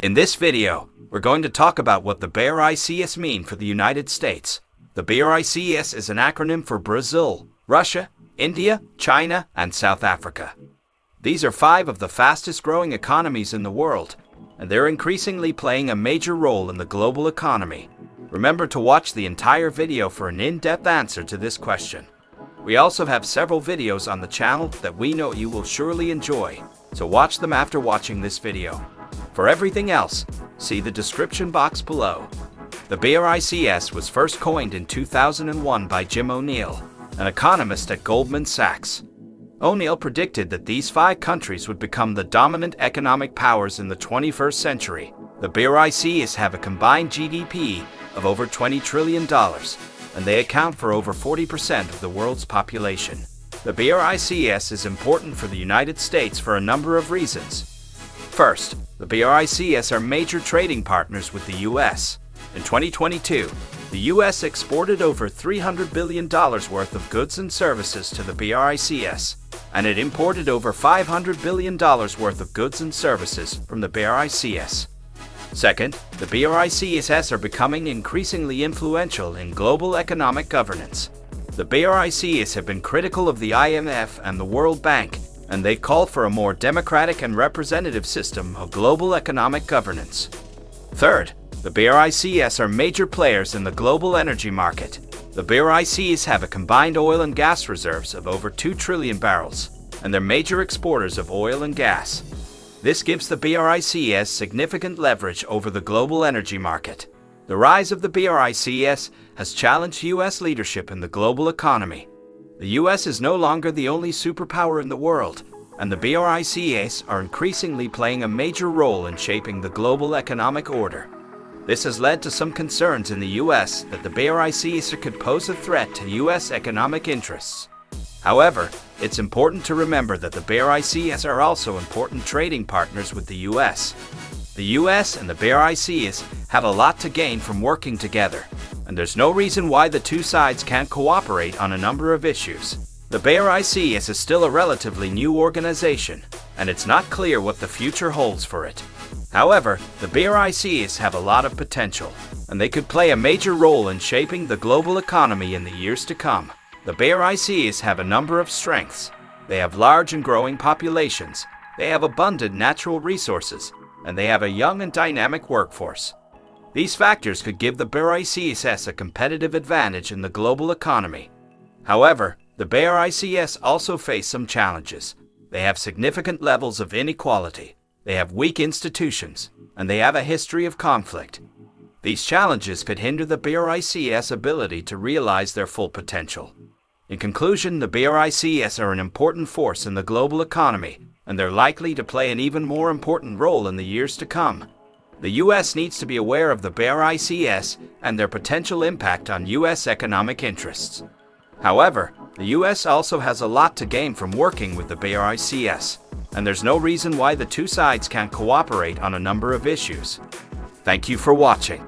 In this video, we're going to talk about what the BRICS mean for the United States. The BRICS is an acronym for Brazil, Russia, India, China, and South Africa. These are 5 of the fastest growing economies in the world, and they're increasingly playing a major role in the global economy. Remember to watch the entire video for an in-depth answer to this question. We also have several videos on the channel that we know you will surely enjoy, so watch them after watching this video. For everything else, see the description box below. The BRICS was first coined in 2001 by Jim O'Neill, an economist at Goldman Sachs. O'Neill predicted that these 5 countries would become the dominant economic powers in the 21st century. The BRICS have a combined GDP of over $20 trillion, and they account for over 40% of the world's population. The BRICS is important for the United States for a number of reasons. First, the BRICS are major trading partners with the U.S. In 2022, the U.S. exported over $300 billion worth of goods and services to the BRICS, and it imported over $500 billion worth of goods and services from the BRICS. Second, the BRICS are becoming increasingly influential in global economic governance. The BRICS have been critical of the IMF and the World Bank, and they call for a more democratic and representative system of global economic governance. Third, the BRICS are major players in the global energy market. The BRICS have a combined oil and gas reserves of over 2 trillion barrels, and they're major exporters of oil and gas. This gives the BRICS significant leverage over the global energy market. The rise of the BRICS has challenged U.S. leadership in the global economy. The U.S. is no longer the only superpower in the world, and the BRICS are increasingly playing a major role in shaping the global economic order. This has led to some concerns in the U.S. that the BRICS could pose a threat to U.S. economic interests. However, it's important to remember that the BRICS are also important trading partners with the U.S. The U.S. and the BRICS have a lot to gain from working together, and there's no reason why the two sides can't cooperate on a number of issues. The BRICS is still a relatively new organization, and it's not clear what the future holds for it. However, the BRICS have a lot of potential, and they could play a major role in shaping the global economy in the years to come. The BRICS have a number of strengths. They have large and growing populations, they have abundant natural resources, and they have a young and dynamic workforce. These factors could give the BRICS a competitive advantage in the global economy. However, the BRICS also face some challenges. They have significant levels of inequality, they have weak institutions, and they have a history of conflict. These challenges could hinder the BRICS' ability to realize their full potential. In conclusion, the BRICS are an important force in the global economy, and they're likely to play an even more important role in the years to come. The U.S. needs to be aware of the BRICS and their potential impact on U.S. economic interests. However, the U.S. also has a lot to gain from working with the BRICS, and there's no reason why the two sides can't cooperate on a number of issues. Thank you for watching.